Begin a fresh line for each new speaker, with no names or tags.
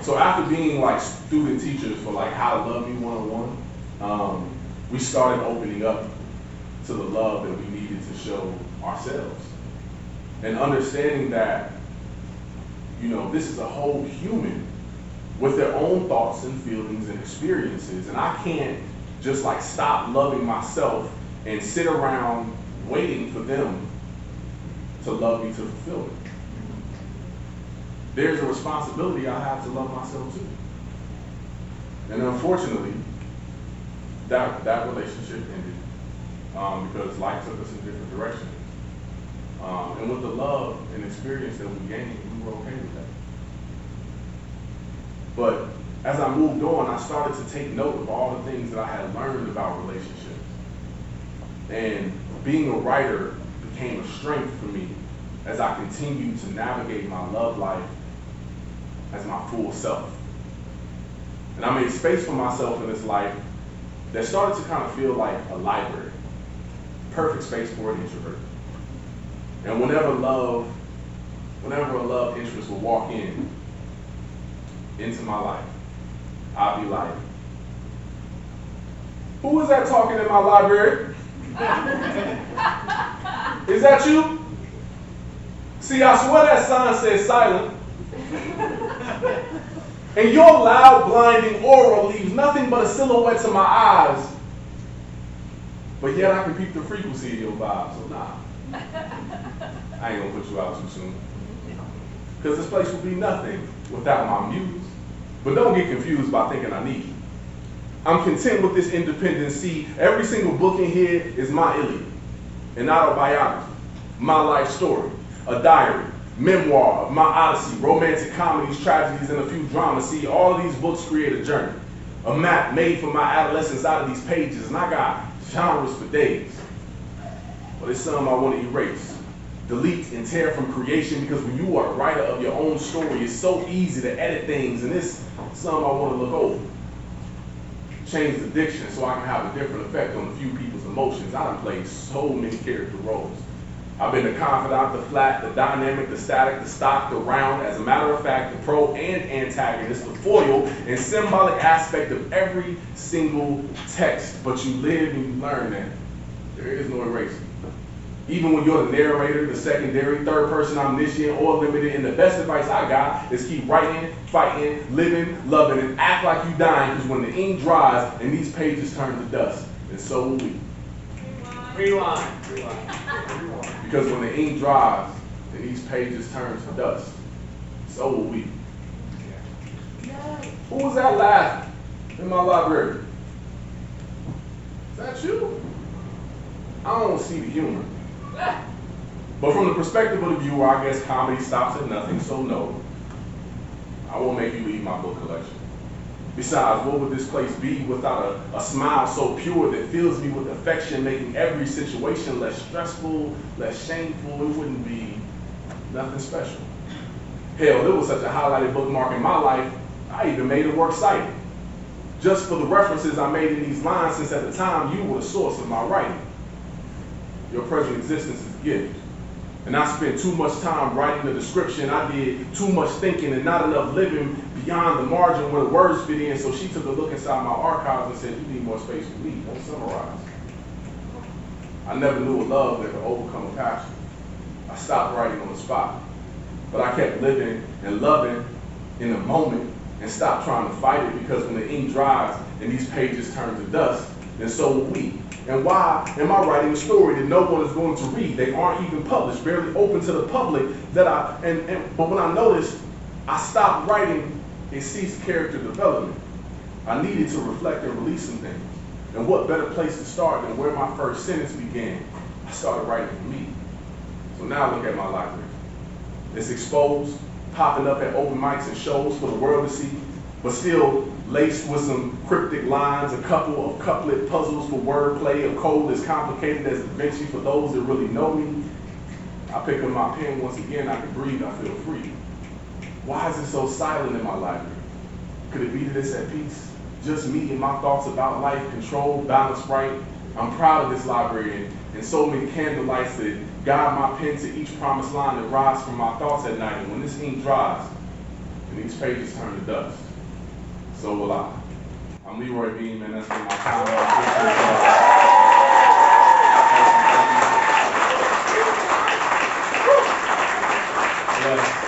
So after being like student teachers for like How to Love Me 101, we started opening up to the love that we needed to show ourselves. And understanding that, this is a whole human with their own thoughts and feelings and experiences. And I can't just like stop loving myself and sit around waiting for them to love me to fulfill it. There's a responsibility I have to love myself too. And unfortunately, that relationship ended because life took us in different directions. And with the love and experience that we gained, we were okay with that. But as I moved on, I started to take note of all the things that I had learned about relationships. And being a writer became a strength for me as I continued to navigate my love life as my full self. And I made space for myself in this life that started to kind of feel like a library. Perfect space for an introvert. And whenever a love interest would walk into my life, I'd be like, who is that talking in my library? Is that you? See, I swear that sign says silent. And your loud, blinding aura leaves nothing but a silhouette to my eyes. But yet I can peep the frequency of your vibe, so nah. I ain't gonna put you out too soon. Because this place would be nothing without my muse. But don't get confused by thinking I need you. I'm content with this independency. Every single book in here is my Iliad, an autobiography, my life story, a diary, memoir of my odyssey, romantic comedies, tragedies, and a few dramas. See, all of these books create a journey, a map made for my adolescence out of these pages, and I got genres for days. But it's some I want to erase, delete, and tear from creation, because when you are a writer of your own story, it's so easy to edit things, and it's some I want to look over. Change the diction so I can have a different effect on a few people's emotions. I done played so many character roles. I've been the confidant, the flat, the dynamic, the static, the stock, the round. As a matter of fact, the pro and antagonist, the foil and symbolic aspect of every single text. But you live and you learn that there is no erasing. Even when you're the narrator, the secondary, third person omniscient, or limited, and the best advice I got is keep writing, fighting, living, loving, and act like you dying, because when the ink dries and these pages turn to dust, and so will we.
Rewind.
Because when the ink dries and these pages turn to dust, so will we. Who was that laughing in my library? Is that you? I don't see the humor. But from the perspective of the viewer, I guess comedy stops at nothing, so no. I won't make you leave my book collection. Besides, what would this place be without a smile so pure that fills me with affection, making every situation less stressful, less shameful? It wouldn't be nothing special. Hell, there was such a highlighted bookmark in my life, I even made it works cited. Just for the references I made in these lines, since at the time you were the source of my writing. Your present existence is a gift. And I spent too much time writing the description. I did too much thinking and not enough living beyond the margin where the words fit in. So she took a look inside my archives and said, you need more space for me. Don't summarize. I never knew a love that could overcome a passion. I stopped writing on the spot. But I kept living and loving in the moment and stopped trying to fight it, because when the ink dries and these pages turn to dust, then so will we. And why am I writing a story that no one is going to read? They aren't even published, barely open to the public. But when I noticed I stopped writing, it ceased character development. I needed to reflect and release some things. And what better place to start than where my first sentence began? I started writing for me. So now look at my library. It's exposed, popping up at open mics and shows for the world to see, but still laced with some cryptic lines, a couple of couplet puzzles for wordplay, a code as complicated as Da Vinci for those that really know me. I pick up my pen once again, I can breathe, I feel free. Why is it so silent in my library? Could it be that it's at peace? Just me and my thoughts about life, control, balance, right? I'm proud of this library and so many candle lights that guide my pen to each promised line that rise from my thoughts at night. And when this ink dries, and these pages turn to dust. So will I. I'm Leroy Bean, man. That's been my time. Yes.